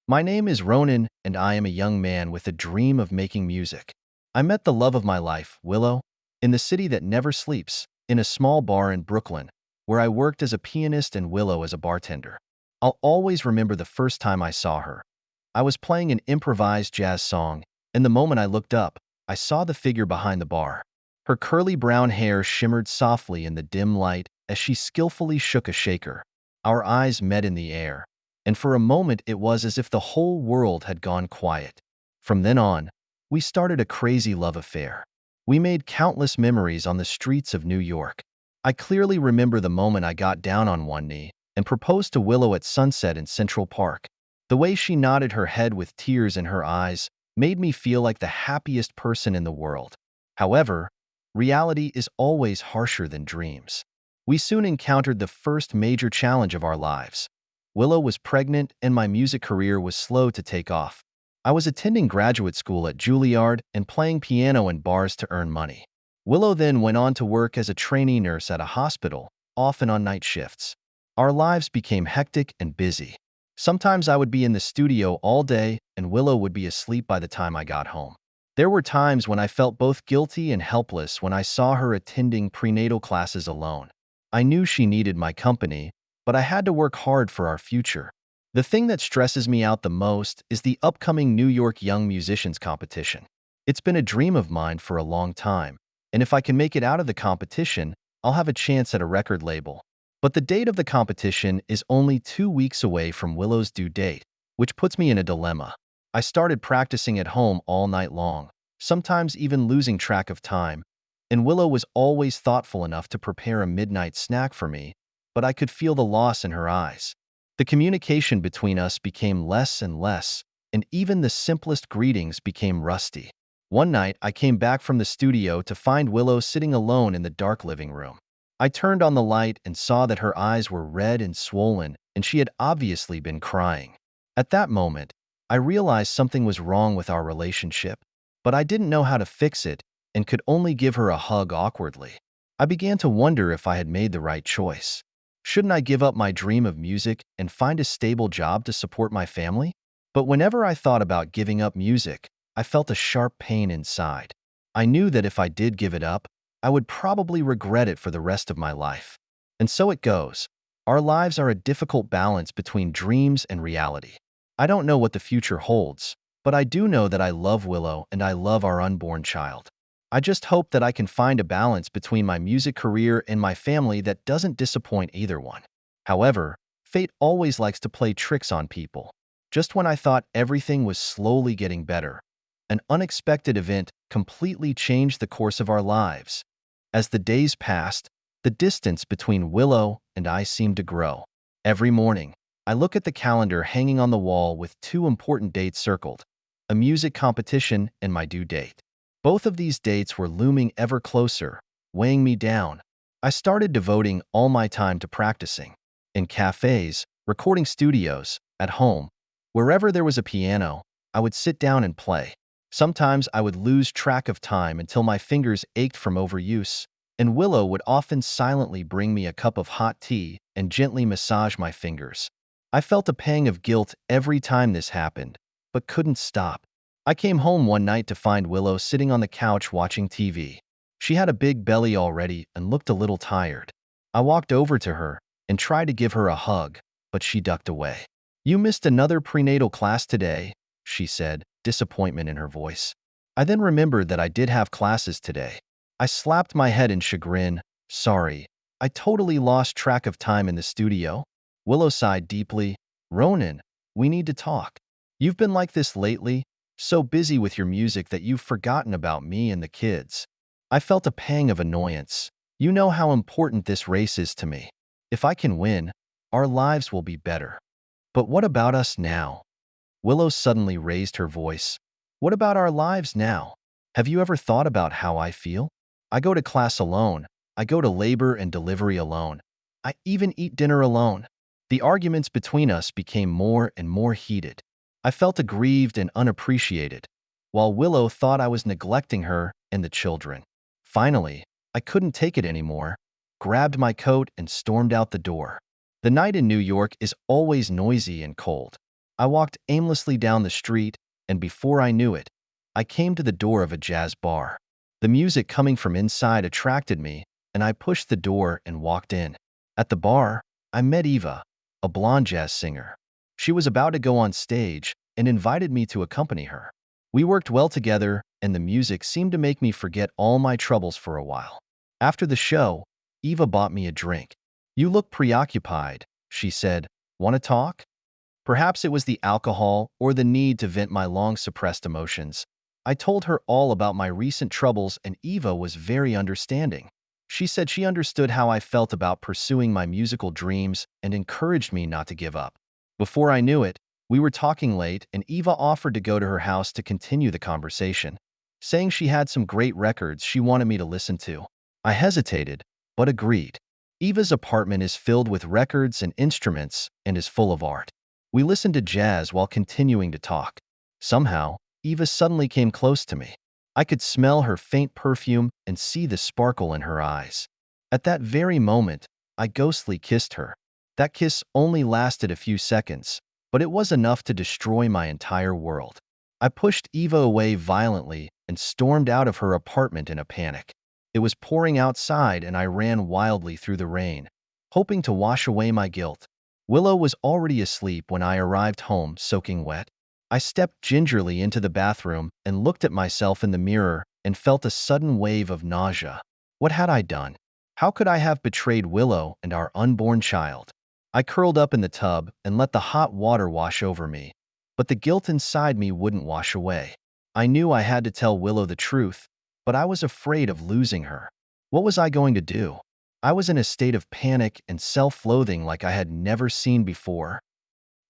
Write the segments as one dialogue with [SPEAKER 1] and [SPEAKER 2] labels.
[SPEAKER 1] My name is Ronan, and I am a young man with a dream of making music. I met the love of my life, Willow, in the city that never sleeps, in a small bar in Brooklyn, where I worked as a pianist and Willow as a bartender. I'll always remember the first time I saw her. I was playing an improvised jazz song, and the moment I looked up, I saw the figure behind the bar. Her curly brown hair shimmered softly in the dim light as she skillfully shook a shaker. Our eyes met in the air, and for a moment it was as if the whole world had gone quiet. From then on, we started a crazy love affair. We made countless memories on the streets of New York. I clearly remember the moment I got down on one knee and proposed to Willow at sunset in Central Park. The way she nodded her head with tears in her eyes made me feel like the happiest person in the world. However, reality is always harsher than dreams. We soon encountered the first major challenge of our lives. Willow was pregnant, and my music career was slow to take off. I was attending graduate school at Juilliard and playing piano in bars to earn money. Willow then went on to work as a trainee nurse at a hospital, often on night shifts. Our lives became hectic and busy. Sometimes I would be in the studio all day, and Willow would be asleep by the time I got home. There were times when I felt both guilty and helpless when I saw her attending prenatal classes alone. I knew she needed my company, but I had to work hard for our future. The thing that stresses me out the most is the upcoming New York Young Musicians competition. It's been a dream of mine for a long time, and if I can make it out of the competition, I'll have a chance at a record label. But the date of the competition is only 2 weeks away from Willow's due date, which puts me in a dilemma. I started practicing at home all night long, sometimes even losing track of time, and Willow was always thoughtful enough to prepare a midnight snack for me, but I could feel the loss in her eyes. The communication between us became less and less, and even the simplest greetings became rusty. One night, I came back from the studio to find Willow sitting alone in the dark living room. I turned on the light and saw that her eyes were red and swollen, and she had obviously been crying. At that moment, I realized something was wrong with our relationship, but I didn't know how to fix it and could only give her a hug awkwardly. I began to wonder if I had made the right choice. Shouldn't I give up my dream of music and find a stable job to support my family? But whenever I thought about giving up music, I felt a sharp pain inside. I knew that if I did give it up, I would probably regret it for the rest of my life. And so it goes. Our lives are a difficult balance between dreams and reality. I don't know what the future holds, but I do know that I love Willow and I love our unborn child. I just hope that I can find a balance between my music career and my family that doesn't disappoint either one. However, fate always likes to play tricks on people. Just when I thought everything was slowly getting better, an unexpected event completely changed the course of our lives. As the days passed, the distance between Willow and I seemed to grow. Every morning, I look at the calendar hanging on the wall with two important dates circled: a music competition and my due date. Both of these dates were looming ever closer, weighing me down. I started devoting all my time to practicing. In cafes, recording studios, at home, wherever there was a piano, I would sit down and play. Sometimes I would lose track of time until my fingers ached from overuse, and Willow would often silently bring me a cup of hot tea and gently massage my fingers. I felt a pang of guilt every time this happened, but couldn't stop. I came home one night to find Willow sitting on the couch watching TV. She had a big belly already and looked a little tired. I walked over to her and tried to give her a hug, but she ducked away. "You missed another prenatal class today," she said, disappointment in her voice. I then remembered that I did have classes today. I slapped my head in chagrin. "Sorry, I totally lost track of time in the studio." Willow sighed deeply. "Ronan, we need to talk. You've been like this lately, so busy with your music that you've forgotten about me and the kids." I felt a pang of annoyance. You know how important this race is to me. If I can win, our lives will be better. But what about us now? Willow suddenly raised her voice. What about our lives now? Have you ever thought about how I feel? I go to class alone. I go to labor and delivery alone. I even eat dinner alone. The arguments between us became more and more heated. I felt aggrieved and unappreciated, while Willow thought I was neglecting her and the children. Finally, I couldn't take it anymore, grabbed my coat and stormed out the door. The night in New York is always noisy and cold. I walked aimlessly down the street, and before I knew it, I came to the door of a jazz bar. The music coming from inside attracted me, and I pushed the door and walked in. At the bar, I met Eva, a blonde jazz singer. She was about to go on stage and invited me to accompany her. We worked well together, and the music seemed to make me forget all my troubles for a while. After the show, Eva bought me a drink. "You look preoccupied," she said. "Want to talk?" Perhaps it was the alcohol or the need to vent my long-suppressed emotions. I told her all about my recent troubles, and Eva was very understanding. She said she understood how I felt about pursuing my musical dreams and encouraged me not to give up. Before I knew it, we were talking late, and Eva offered to go to her house to continue the conversation, saying she had some great records she wanted me to listen to. I hesitated, but agreed. Eva's apartment is filled with records and instruments and is full of art. We listened to jazz while continuing to talk. Somehow, Eva suddenly came close to me. I could smell her faint perfume and see the sparkle in her eyes. At that very moment, I ghostly kissed her. That kiss only lasted a few seconds, but it was enough to destroy my entire world. I pushed Eva away violently and stormed out of her apartment in a panic. It was pouring outside, and I ran wildly through the rain, hoping to wash away my guilt. Willow was already asleep when I arrived home, soaking wet. I stepped gingerly into the bathroom and looked at myself in the mirror and felt a sudden wave of nausea. What had I done? How could I have betrayed Willow and our unborn child? I curled up in the tub and let the hot water wash over me, but the guilt inside me wouldn't wash away. I knew I had to tell Willow the truth, but I was afraid of losing her. What was I going to do? I was in a state of panic and self-loathing like I had never seen before.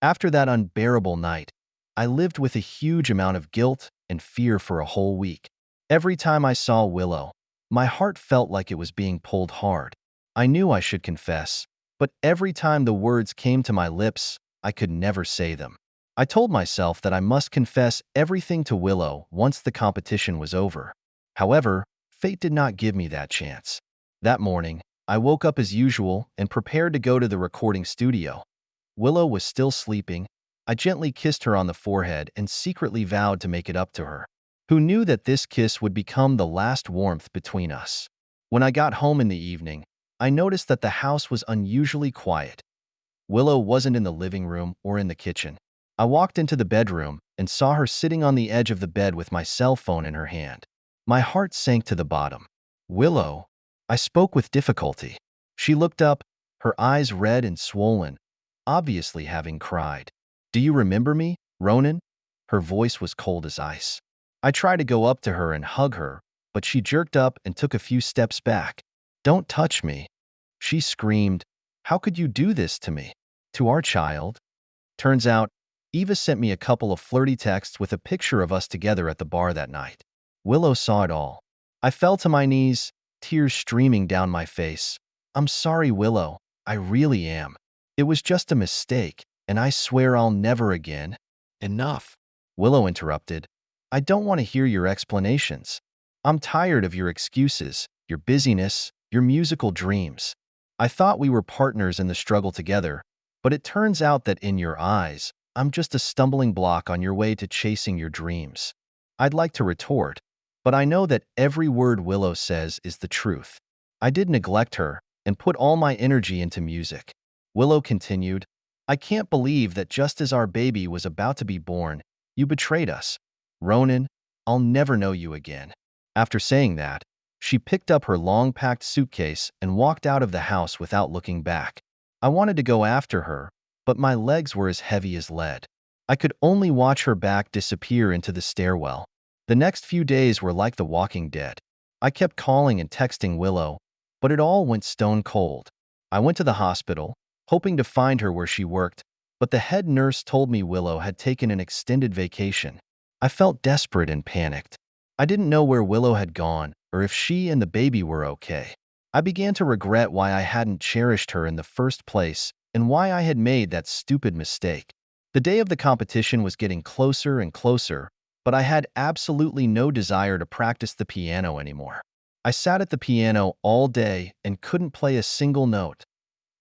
[SPEAKER 1] After that unbearable night, I lived with a huge amount of guilt and fear for a whole week. Every time I saw Willow, my heart felt like it was being pulled hard. I knew I should confess, but every time the words came to my lips, I could never say them. I told myself that I must confess everything to Willow once the competition was over. However, fate did not give me that chance. That morning, I woke up as usual and prepared to go to the recording studio. Willow was still sleeping. I gently kissed her on the forehead and secretly vowed to make it up to her. Who knew that this kiss would become the last warmth between us? When I got home in the evening, I noticed that the house was unusually quiet. Willow wasn't in the living room or in the kitchen. I walked into the bedroom and saw her sitting on the edge of the bed with my cell phone in her hand. My heart sank to the bottom. "Willow," I spoke with difficulty. She looked up, her eyes red and swollen, obviously having cried. "Do you remember me, Ronan?" Her voice was cold as ice. I tried to go up to her and hug her, but she jerked up and took a few steps back. "Don't touch me," she screamed. "How could you do this to me? To our child?" Turns out, Eva sent me a couple of flirty texts with a picture of us together at the bar that night. Willow saw it all. I fell to my knees, tears streaming down my face. "I'm sorry, Willow. I really am. It was just a mistake, and I swear I'll never again." "Enough," Willow interrupted. "I don't want to hear your explanations. I'm tired of your excuses, your busyness, your musical dreams. I thought we were partners in the struggle together, but it turns out that in your eyes, I'm just a stumbling block on your way to chasing your dreams." I'd like to retort, but I know that every word Willow says is the truth. I did neglect her and put all my energy into music. Willow continued, "I can't believe that just as our baby was about to be born, you betrayed us. Ronan, I'll never know you again." After saying that, she picked up her long-packed suitcase and walked out of the house without looking back. I wanted to go after her, but my legs were as heavy as lead. I could only watch her back disappear into the stairwell. The next few days were like the Walking Dead. I kept calling and texting Willow, but it all went stone cold. I went to the hospital, hoping to find her where she worked, but the head nurse told me Willow had taken an extended vacation. I felt desperate and panicked. I didn't know where Willow had gone or if she and the baby were okay. I began to regret why I hadn't cherished her in the first place and why I had made that stupid mistake. The day of the competition was getting closer and closer, but I had absolutely no desire to practice the piano anymore. I sat at the piano all day and couldn't play a single note.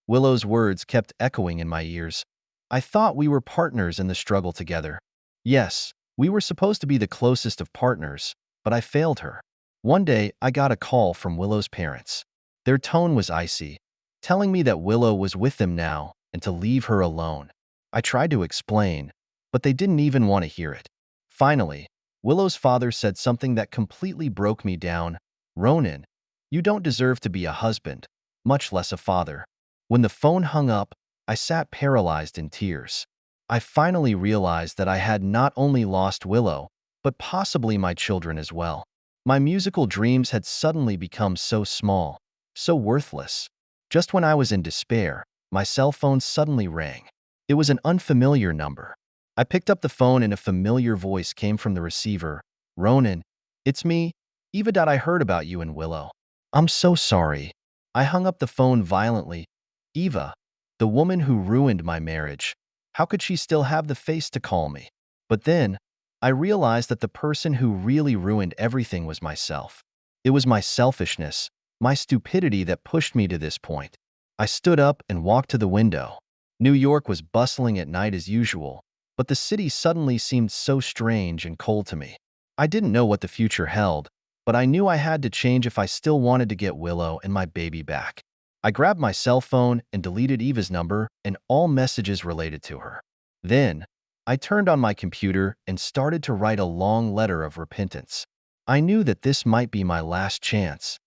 [SPEAKER 1] Willow's words kept echoing in my ears. I thought we were partners in the struggle together. Yes, we were supposed to be the closest of partners, but I failed her. One day, I got a call from Willow's parents. Their tone was icy, telling me that Willow was with them now and to leave her alone. I tried to explain, but they didn't even want to hear it. Finally, Willow's father said something that completely broke me down. Ronan, you don't deserve to be a husband, much less a father. When the phone hung up, I sat paralyzed in tears. I finally realized that I had not only lost Willow, but possibly my children as well. My musical dreams had suddenly become so small, so worthless. Just when I was in despair, my cell phone suddenly rang. It was an unfamiliar number. I picked up the phone and a familiar voice came from the receiver. Ronan, it's me, Eva. I heard about you and Willow. I'm so sorry. I hung up the phone violently. Eva, the woman who ruined my marriage. How could she still have the face to call me? But then, I realized that the person who really ruined everything was myself. It was my selfishness, my stupidity that pushed me to this point. I stood up and walked to the window. New York was bustling at night as usual, but the city suddenly seemed so strange and cold to me. I didn't know what the future held, but I knew I had to change if I still wanted to get Willow and my baby back. I grabbed my cell phone and deleted Eva's number and all messages related to her. Then, I turned on my computer and started to write a long letter of repentance. I knew that this might be my last chance.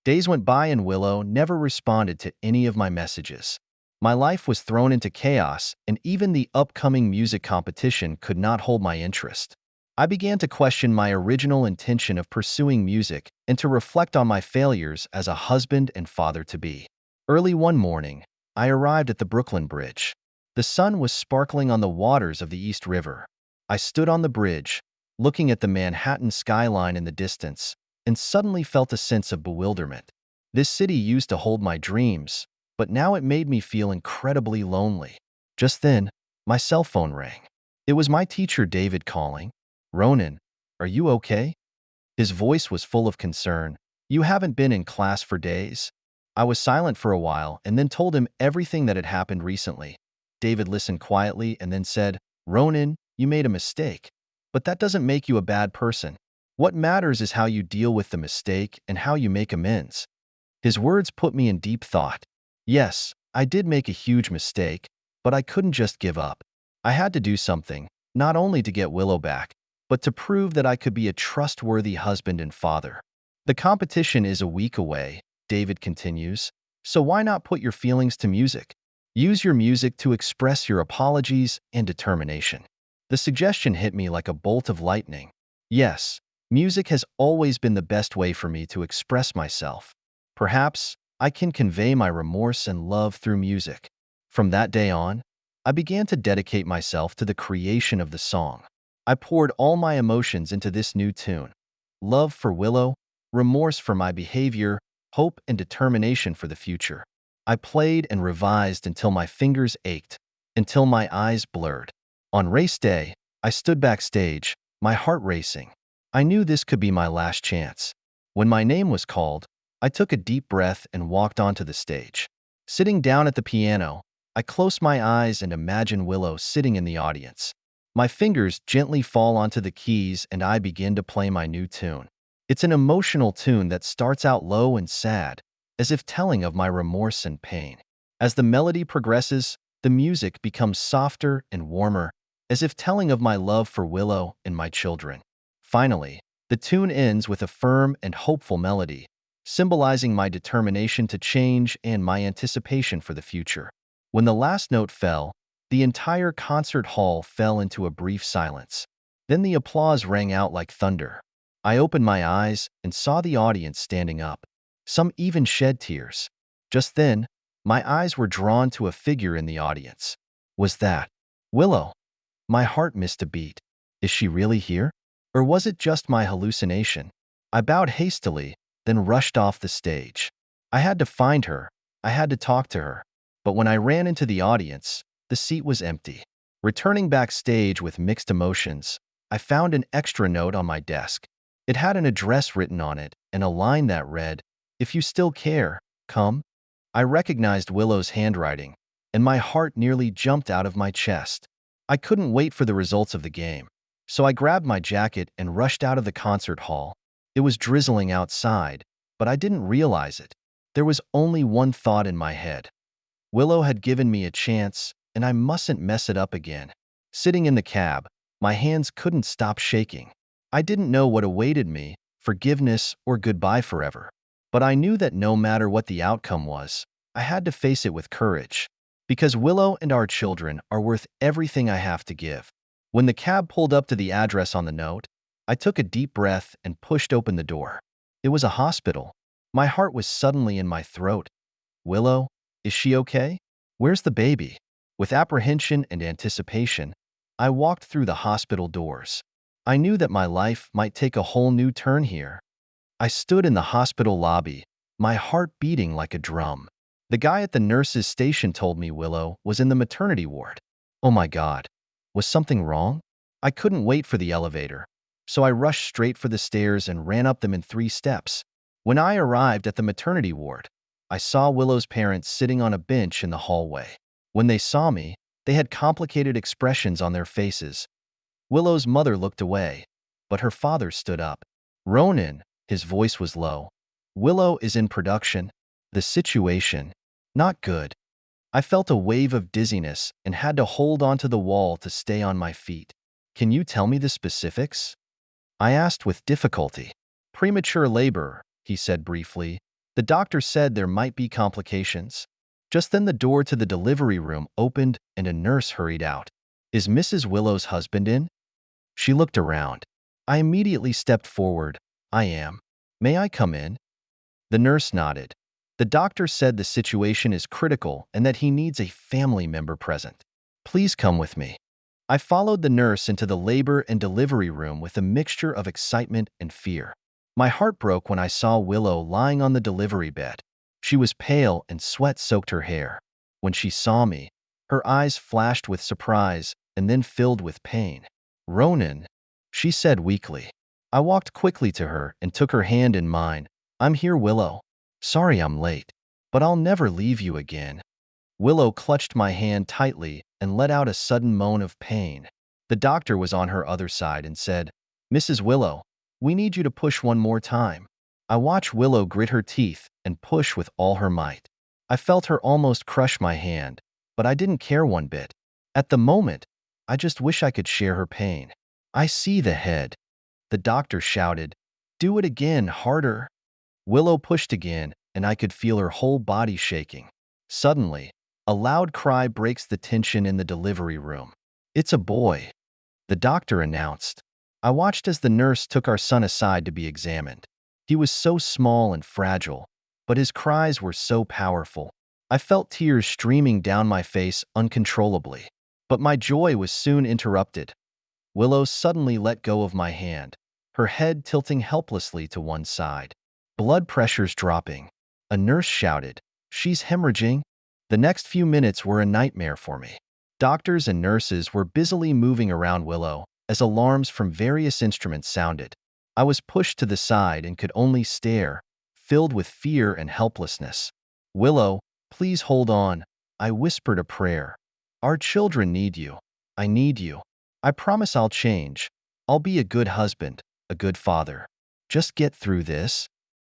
[SPEAKER 1] Days went by and Willow never responded to any of my messages. My life was thrown into chaos, and even the upcoming music competition could not hold my interest. I began to question my original intention of pursuing music and to reflect on my failures as a husband and father-to-be. Early one morning, I arrived at the Brooklyn Bridge. The sun was sparkling on the waters of the East River. I stood on the bridge, looking at the Manhattan skyline in the distance, and suddenly felt a sense of bewilderment. This city used to hold my dreams, but now it made me feel incredibly lonely. Just then, my cell phone rang. It was my teacher David calling. Ronan, are you okay? His voice was full of concern. You haven't been in class for days? I was silent for a while and then told him everything that had happened recently. David listened quietly and then said, Ronan, you made a mistake. But that doesn't make you a bad person. What matters is how you deal with the mistake and how you make amends. His words put me in deep thought. Yes, I did make a huge mistake, but I couldn't just give up. I had to do something, not only to get Willow back, but to prove that I could be a trustworthy husband and father. The competition is a week away, David continues, so why not put your feelings to music? Use your music to express your apologies and determination. The suggestion hit me like a bolt of lightning. Yes, music has always been the best way for me to express myself. Perhaps I can convey my remorse and love through music. From that day on, I began to dedicate myself to the creation of the song. I poured all my emotions into this new tune. Love for Willow, remorse for my behavior, hope and determination for the future. I played and revised until my fingers ached, until my eyes blurred. On race day, I stood backstage, my heart racing. I knew this could be my last chance. When my name was called, I took a deep breath and walked onto the stage. Sitting down at the piano, I closed my eyes and imagined Willow sitting in the audience. My fingers gently fall onto the keys and I begin to play my new tune. It's an emotional tune that starts out low and sad, as if telling of my remorse and pain. As the melody progresses, the music becomes softer and warmer, as if telling of my love for Willow and my children. Finally, the tune ends with a firm and hopeful melody, symbolizing my determination to change and my anticipation for the future. When the last note fell, the entire concert hall fell into a brief silence. Then the applause rang out like thunder. I opened my eyes and saw the audience standing up. Some even shed tears. Just then, my eyes were drawn to a figure in the audience. Was that Willow? My heart missed a beat. Is she really here? Or was it just my hallucination? I bowed hastily, then rushed off the stage. I had to find her. I had to talk to her. But when I ran into the audience, the seat was empty. Returning backstage with mixed emotions, I found an extra note on my desk. It had an address written on it and a line that read, "If you still care, come." I recognized Willow's handwriting. and my heart nearly jumped out of my chest. I couldn't wait for the results of the game, so I grabbed my jacket and rushed out of the concert hall. It was drizzling outside, but I didn't realize it. There was only one thought in my head. Willow had given me a chance, and I mustn't mess it up again. Sitting in the cab, my hands couldn't stop shaking. I didn't know what awaited me, forgiveness or goodbye forever. But I knew that no matter what the outcome was, I had to face it with courage. Because Willow and our children are worth everything I have to give. When the cab pulled up to the address on the note, I took a deep breath and pushed open the door. It was a hospital. My heart was suddenly in my throat. Willow, is she okay? Where's the baby? With apprehension and anticipation, I walked through the hospital doors. I knew that my life might take a whole new turn here. I stood in the hospital lobby, my heart beating like a drum. The guy at the nurse's station told me Willow was in the maternity ward. Oh my God, was something wrong? I couldn't wait for the elevator, so I rushed straight for the stairs and ran up them in 3 steps. When I arrived at the maternity ward, I saw Willow's parents sitting on a bench in the hallway. When they saw me, they had complicated expressions on their faces. Willow's mother looked away, but her father stood up. Ronan, his voice was low. Willow is in production. The situation, not good. I felt a wave of dizziness and had to hold onto the wall to stay on my feet. Can you tell me the specifics? I asked with difficulty. Premature labor, he said briefly. The doctor said there might be complications. Just then the door to the delivery room opened and a nurse hurried out. Is Mrs. Willow's husband in? She looked around. I immediately stepped forward. I am. May I come in? The nurse nodded. The doctor said the situation is critical and that he needs a family member present. Please come with me. I followed the nurse into the labor and delivery room with a mixture of excitement and fear. My heart broke when I saw Willow lying on the delivery bed. She was pale and sweat soaked her hair. When she saw me, her eyes flashed with surprise and then filled with pain. Ronan, she said weakly. I walked quickly to her and took her hand in mine. I'm here, Willow. Sorry I'm late, but I'll never leave you again. Willow clutched my hand tightly and let out a sudden moan of pain. The doctor was on her other side and said, Mrs. Willow, we need you to push one more time. I watched Willow grit her teeth and push with all her might. I felt her almost crush my hand, but I didn't care one bit. At the moment, I just wish I could share her pain. I see the head. The doctor shouted, Do it again, harder. Willow pushed again, and I could feel her whole body shaking. Suddenly, a loud cry breaks the tension in the delivery room. It's a boy, the doctor announced. I watched as the nurse took our son aside to be examined. He was so small and fragile, but his cries were so powerful. I felt tears streaming down my face uncontrollably. But my joy was soon interrupted. Willow suddenly let go of my hand, her head tilting helplessly to one side. Blood pressures dropping. A nurse shouted, She's hemorrhaging. The next few minutes were a nightmare for me. Doctors and nurses were busily moving around Willow as alarms from various instruments sounded. I was pushed to the side and could only stare, filled with fear and helplessness. Willow, please hold on. I whispered a prayer. Our children need you. I need you. I promise I'll change. I'll be a good husband, a good father. Just get through this.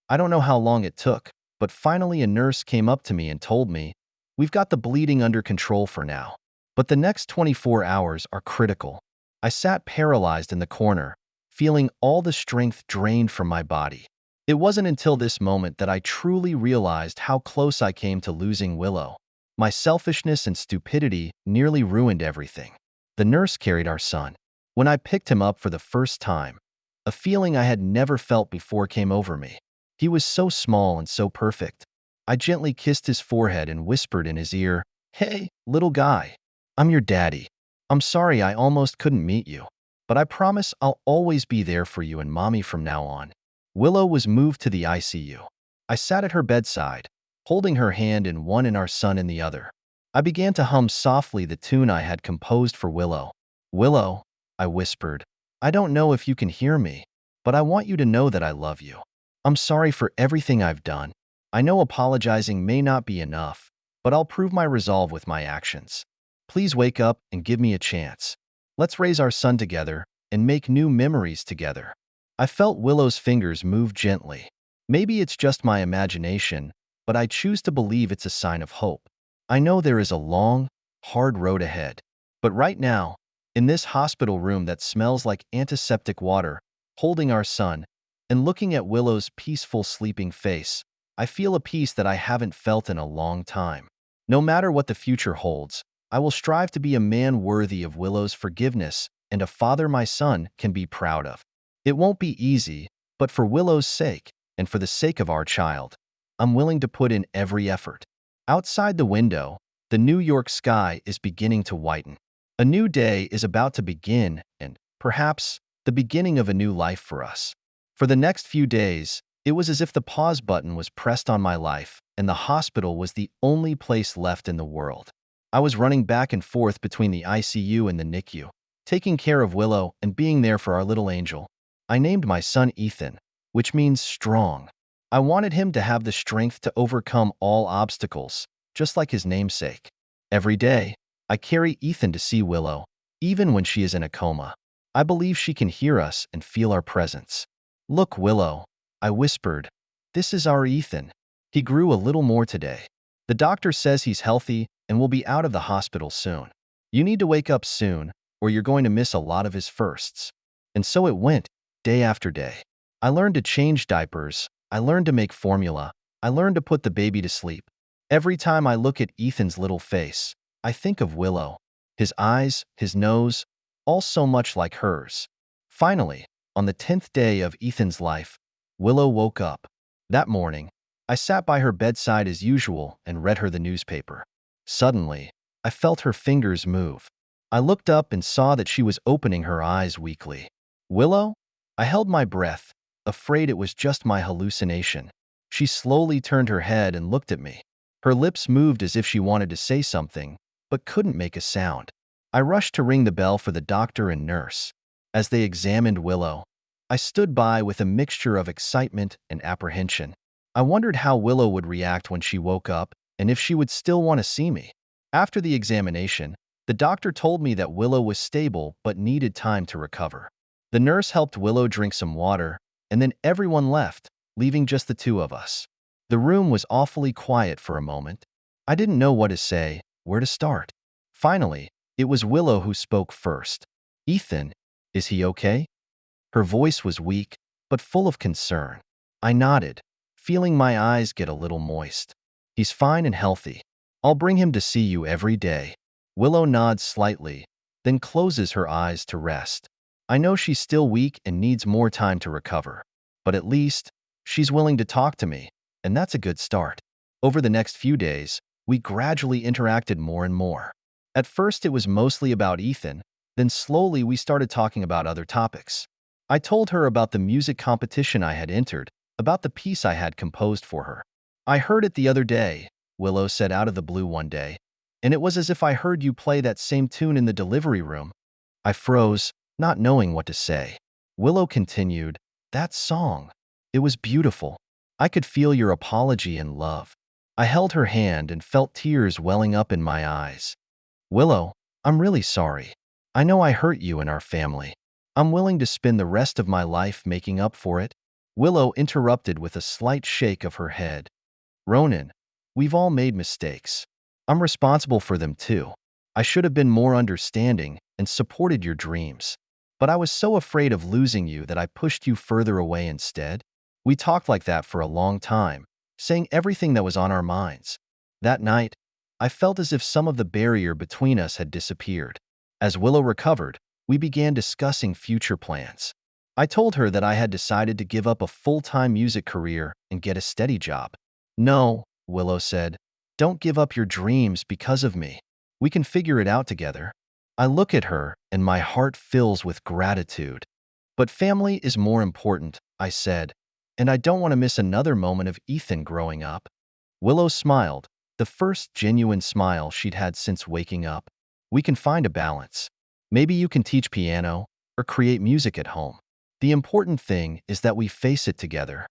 [SPEAKER 1] I don't know how long it took, but finally a nurse came up to me and told me, We've got the bleeding under control for now, but the next 24 hours are critical. I sat paralyzed in the corner, feeling all the strength drained from my body. It wasn't until this moment that I truly realized how close I came to losing Willow. My selfishness and stupidity nearly ruined everything. The nurse carried our son. When I picked him up for the first time, a feeling I had never felt before came over me. He was so small and so perfect. I gently kissed his forehead and whispered in his ear, Hey, little guy. I'm your daddy. I'm sorry I almost couldn't meet you, but I promise I'll always be there for you and mommy from now on. Willow was moved to the ICU. I sat at her bedside, holding her hand in one and our son in the other. I began to hum softly the tune I had composed for Willow. Willow, I whispered, I don't know if you can hear me, but I want you to know that I love you. I'm sorry for everything I've done. I know apologizing may not be enough, but I'll prove my resolve with my actions. Please wake up and give me a chance. Let's raise our son together and make new memories together." I felt Willow's fingers move gently. Maybe it's just my imagination, but I choose to believe it's a sign of hope. I know there is a long, hard road ahead. But right now, in this hospital room that smells like antiseptic water, holding our son, and looking at Willow's peaceful sleeping face, I feel a peace that I haven't felt in a long time. No matter what the future holds, I will strive to be a man worthy of Willow's forgiveness and a father my son can be proud of. It won't be easy, but for Willow's sake, and for the sake of our child, I'm willing to put in every effort. Outside the window, the New York sky is beginning to whiten. A new day is about to begin, and, perhaps, the beginning of a new life for us. For the next few days, it was as if the pause button was pressed on my life, and the hospital was the only place left in the world. I was running back and forth between the ICU and the NICU, taking care of Willow and being there for our little angel. I named my son Ethan, which means strong. I wanted him to have the strength to overcome all obstacles, just like his namesake. Every day, I carry Ethan to see Willow, even when she is in a coma. I believe she can hear us and feel our presence. "Look, Willow," I whispered. "This is our Ethan. He grew a little more today. The doctor says he's healthy and will be out of the hospital soon. You need to wake up soon, or you're going to miss a lot of his firsts." And so it went, day after day. I learned to change diapers. I learned to make formula. I learned to put the baby to sleep. Every time I look at Ethan's little face, I think of Willow. His eyes, his nose, all so much like hers. Finally, on the 10th day of Ethan's life, Willow woke up. That morning, I sat by her bedside as usual and read her the newspaper. Suddenly, I felt her fingers move. I looked up and saw that she was opening her eyes weakly. "Willow?" I held my breath, afraid it was just my hallucination. She slowly turned her head and looked at me. Her lips moved as if she wanted to say something, but couldn't make a sound. I rushed to ring the bell for the doctor and nurse. As they examined Willow, I stood by with a mixture of excitement and apprehension. I wondered how Willow would react when she woke up and if she would still want to see me. After the examination, the doctor told me that Willow was stable but needed time to recover. The nurse helped Willow drink some water, and then everyone left, leaving just the two of us. The room was awfully quiet for a moment. I didn't know what to say, where to start. Finally, it was Willow who spoke first. "Ethan, is he okay?" Her voice was weak, but full of concern. I nodded, feeling my eyes get a little moist. "He's fine and healthy. I'll bring him to see you every day." Willow nods slightly, then closes her eyes to rest. I know she's still weak and needs more time to recover, but at least she's willing to talk to me, and that's a good start. Over the next few days, we gradually interacted more and more. At first, it was mostly about Ethan, then slowly we started talking about other topics. I told her about the music competition I had entered, about the piece I had composed for her. "I heard it the other day," Willow said out of the blue one day, "and it was as if I heard you play that same tune in the delivery room." I froze, not knowing what to say. Willow continued, "That song. It was beautiful. I could feel your apology and love." I held her hand and felt tears welling up in my eyes. "Willow, I'm really sorry. I know I hurt you and our family. I'm willing to spend the rest of my life making up for it." Willow interrupted with a slight shake of her head. "Ronan, we've all made mistakes. I'm responsible for them too. I should have been more understanding and supported your dreams. But I was so afraid of losing you that I pushed you further away instead." We talked like that for a long time, saying everything that was on our minds. That night, I felt as if some of the barrier between us had disappeared. As Willow recovered, we began discussing future plans. I told her that I had decided to give up a full-time music career and get a steady job. "No," Willow said, "don't give up your dreams because of me. We can figure it out together." I look at her and my heart fills with gratitude. "But family is more important," I said, "and I don't want to miss another moment of Ethan growing up." Willow smiled, the first genuine smile she'd had since waking up. "We can find a balance. Maybe you can teach piano or create music at home. The important thing is that we face it together."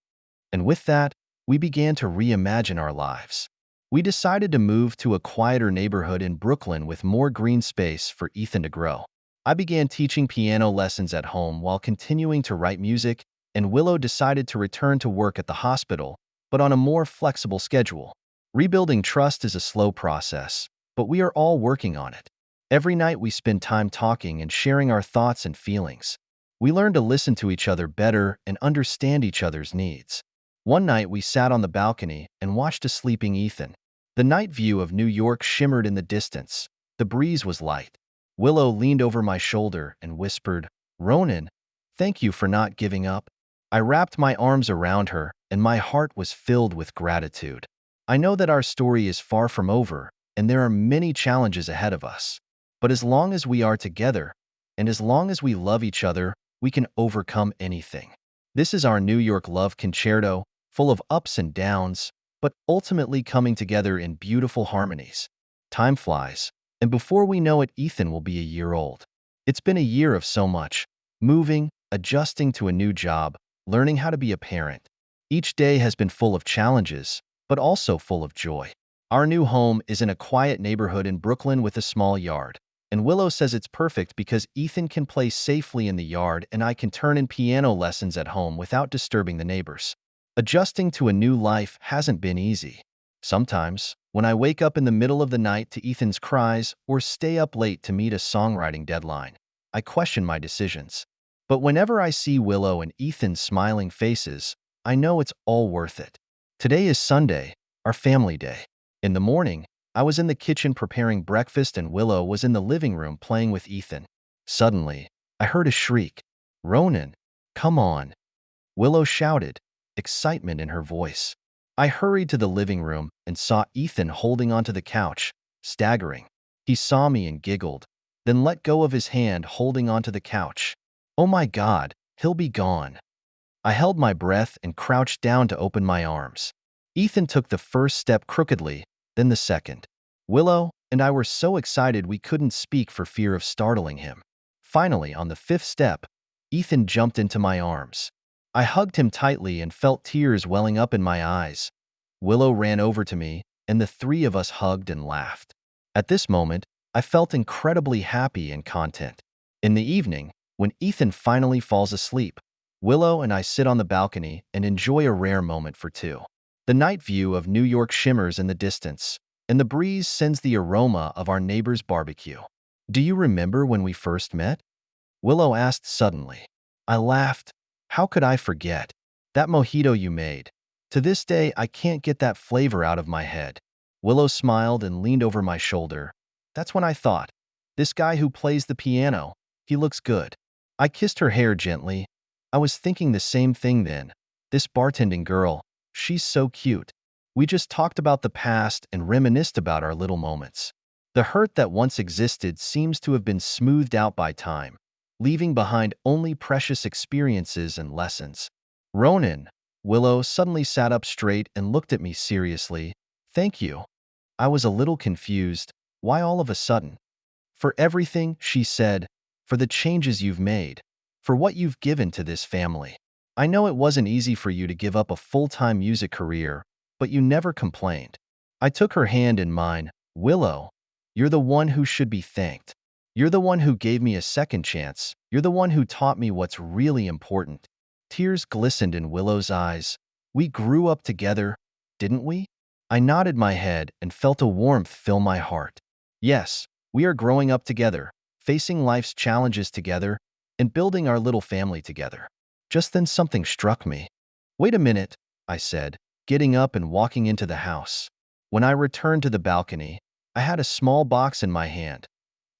[SPEAKER 1] And with that, we began to reimagine our lives. We decided to move to a quieter neighborhood in Brooklyn with more green space for Ethan to grow. I began teaching piano lessons at home while continuing to write music, and Willow decided to return to work at the hospital, but on a more flexible schedule. Rebuilding trust is a slow process, but we are all working on it. Every night we spend time talking and sharing our thoughts and feelings. We learn to listen to each other better and understand each other's needs. One night we sat on the balcony and watched a sleeping Ethan. The night view of New York shimmered in the distance. The breeze was light. Willow leaned over my shoulder and whispered, "Ronan, thank you for not giving up." I wrapped my arms around her, and my heart was filled with gratitude. I know that our story is far from over, and there are many challenges ahead of us. But as long as we are together, and as long as we love each other, we can overcome anything. This is our New York love concerto, full of ups and downs, but ultimately coming together in beautiful harmonies. Time flies, and before we know it, Ethan will be a year old. It's been a year of so much: moving, adjusting to a new job, learning how to be a parent. Each day has been full of challenges, but also full of joy. Our new home is in a quiet neighborhood in Brooklyn with a small yard. And Willow says it's perfect because Ethan can play safely in the yard and I can turn in piano lessons at home without disturbing the neighbors. Adjusting to a new life hasn't been easy. Sometimes, when I wake up in the middle of the night to Ethan's cries or stay up late to meet a songwriting deadline, I question my decisions. But whenever I see Willow and Ethan's smiling faces, I know it's all worth it. Today is Sunday, our family day. In the morning, I was in the kitchen preparing breakfast and Willow was in the living room playing with Ethan. Suddenly, I heard a shriek. "Ronan, come on!" Willow shouted, excitement in her voice. I hurried to the living room and saw Ethan holding onto the couch, staggering. He saw me and giggled, then let go of his hand holding onto the couch. "Oh my God, he'll be gone." I held my breath and crouched down to open my arms. Ethan took the first step crookedly, then the second. Willow and I were so excited we couldn't speak for fear of startling him. Finally, on the fifth step, Ethan jumped into my arms. I hugged him tightly and felt tears welling up in my eyes. Willow ran over to me, and the three of us hugged and laughed. At this moment, I felt incredibly happy and content. In the evening, when Ethan finally falls asleep, Willow and I sit on the balcony and enjoy a rare moment for two. The night view of New York shimmers in the distance, and the breeze sends the aroma of our neighbor's barbecue. "Do you remember when we first met?" Willow asked suddenly. I laughed. How could I forget? That mojito you made. To this day, I can't get that flavor out of my head. Willow smiled and leaned over my shoulder. That's when I thought, this guy who plays the piano, he looks good. I kissed her hair gently. I was thinking the same thing then. This bartending girl, she's so cute. We just talked about the past and reminisced about our little moments. The hurt that once existed seems to have been smoothed out by time, leaving behind only precious experiences and lessons. "Ronan," Willow suddenly sat up straight and looked at me seriously. "Thank you." I was a little confused. Why all of a sudden? "For everything," she said, "for the changes you've made, for what you've given to this family. I know it wasn't easy for you to give up a full-time music career, but you never complained." I took her hand in mine. "Willow, you're the one who should be thanked. You're the one who gave me a second chance. You're the one who taught me what's really important." Tears glistened in Willow's eyes. "We grew up together, didn't we?" I nodded my head and felt a warmth fill my heart. "Yes, we are growing up together, facing life's challenges together, and building our little family together." Just then something struck me. "Wait a minute," I said, getting up and walking into the house. When I returned to the balcony, I had a small box in my hand.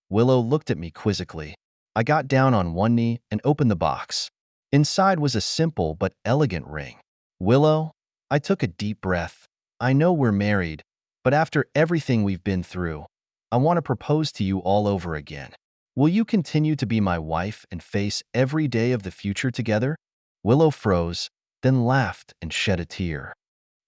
[SPEAKER 1] Willow looked at me quizzically. I got down on one knee and opened the box. Inside was a simple but elegant ring. "Willow," I took a deep breath. "I know we're married, but after everything we've been through, I want to propose to you all over again. Will you continue to be my wife and face every day of the future together?" Willow froze, then laughed and shed a tear.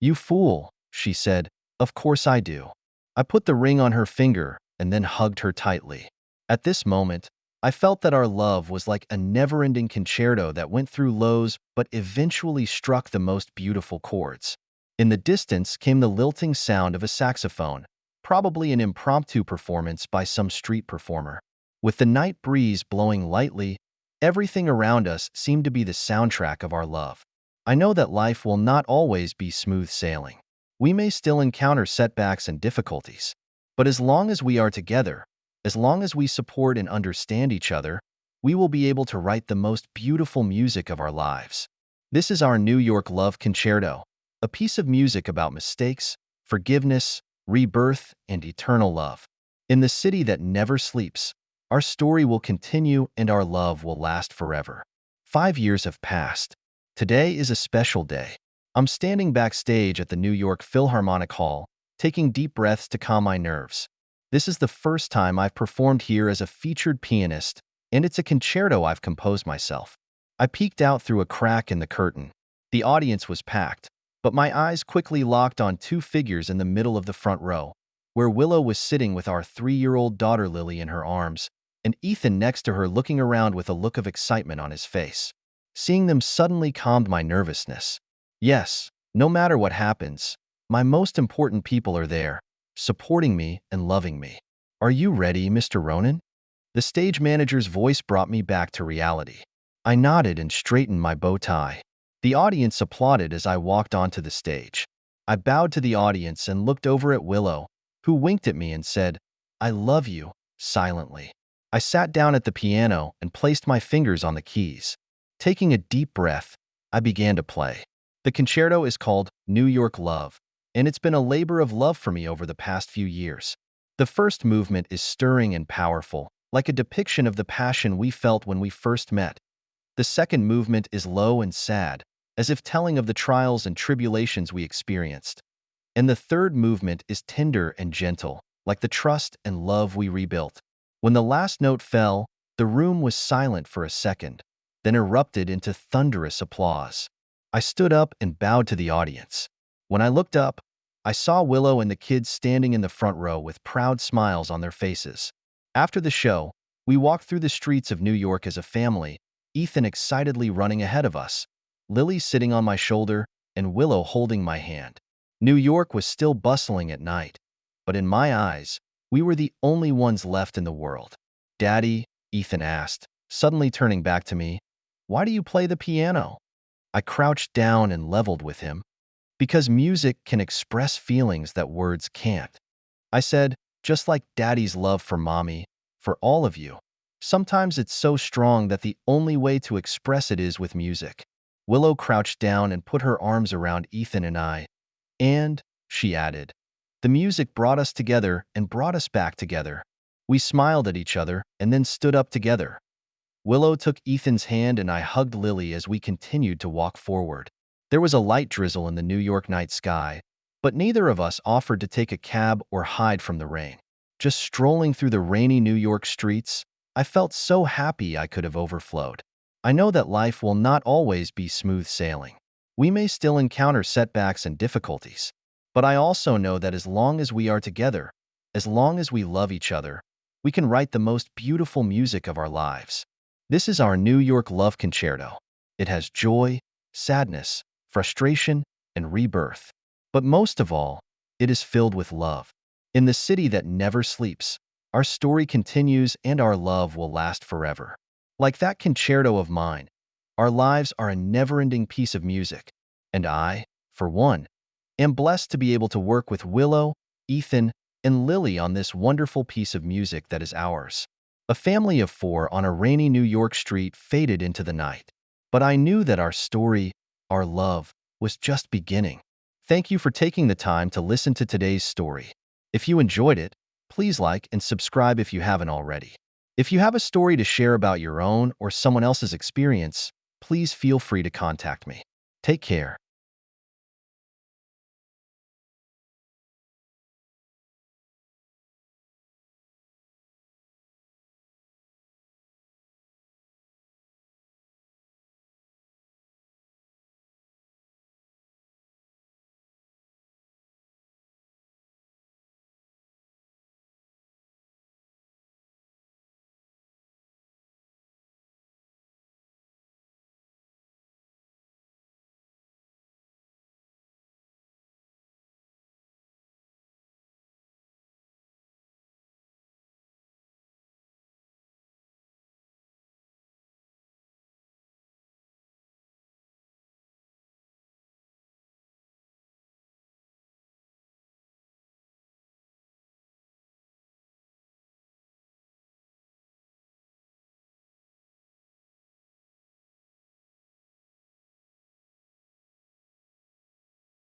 [SPEAKER 1] "You fool," she said. "Of course I do." I put the ring on her finger and then hugged her tightly. At this moment, I felt that our love was like a never-ending concerto that went through lows but eventually struck the most beautiful chords. In the distance came the lilting sound of a saxophone, probably an impromptu performance by some street performer. With the night breeze blowing lightly, everything around us seemed to be the soundtrack of our love. I know that life will not always be smooth sailing. We may still encounter setbacks and difficulties. But as long as we are together, as long as we support and understand each other, we will be able to write the most beautiful music of our lives. This is our New York Love Concerto, a piece of music about mistakes, forgiveness, rebirth, and eternal love. In the city that never sleeps, our story will continue and our love will last forever. 5 years have passed. Today is a special day. I'm standing backstage at the New York Philharmonic Hall, taking deep breaths to calm my nerves. This is the first time I've performed here as a featured pianist, and it's a concerto I've composed myself. I peeked out through a crack in the curtain. The audience was packed, but my eyes quickly locked on two figures in the middle of the front row, where Willow was sitting with our 3-year-old daughter Lily in her arms, and Ethan next to her looking around with a look of excitement on his face. Seeing them suddenly calmed my nervousness. Yes, no matter what happens, my most important people are there, supporting me and loving me. Are you ready, Mr. Ronan? The stage manager's voice brought me back to reality. I nodded and straightened my bow tie. The audience applauded as I walked onto the stage. I bowed to the audience and looked over at Willow, who winked at me and said, "I love you," silently. I sat down at the piano and placed my fingers on the keys. Taking a deep breath, I began to play. The concerto is called New York Love, and it's been a labor of love for me over the past few years. The first movement is stirring and powerful, like a depiction of the passion we felt when we first met. The second movement is low and sad, as if telling of the trials and tribulations we experienced. And the third movement is tender and gentle, like the trust and love we rebuilt. When the last note fell, the room was silent for a second, then erupted into thunderous applause. I stood up and bowed to the audience. When I looked up, I saw Willow and the kids standing in the front row with proud smiles on their faces. After the show, we walked through the streets of New York as a family, Ethan excitedly running ahead of us, Lily sitting on my shoulder, and Willow holding my hand. New York was still bustling at night, but in my eyes, we were the only ones left in the world. "Daddy," Ethan asked, suddenly turning back to me, "why do you play the piano?" I crouched down and leveled with him. "Because music can express feelings that words can't," I said, "just like Daddy's love for Mommy, for all of you. Sometimes it's so strong that the only way to express it is with music." Willow crouched down and put her arms around Ethan and I. "And," she added, "the music brought us together and brought us back together." We smiled at each other and then stood up together. Willow took Ethan's hand and I hugged Lily as we continued to walk forward. There was a light drizzle in the New York night sky, but neither of us offered to take a cab or hide from the rain. Just strolling through the rainy New York streets, I felt so happy I could have overflowed. I know that life will not always be smooth sailing. We may still encounter setbacks and difficulties, but I also know that as long as we are together, as long as we love each other, we can write the most beautiful music of our lives. This is our New York Love Concerto. It has joy, sadness, frustration, and rebirth. But most of all, it is filled with love. In the city that never sleeps, our story continues and our love will last forever. Like that concerto of mine, our lives are a never-ending piece of music, and I, for one, am blessed to be able to work with Willow, Ethan, and Lily on this wonderful piece of music that is ours. A family of 4 on a rainy New York street faded into the night. But I knew that our story, our love, was just beginning. Thank you for taking the time to listen to today's story. If you enjoyed it, please like and subscribe if you haven't already. If you have a story to share about your own or someone else's experience, please feel free to contact me. Take care.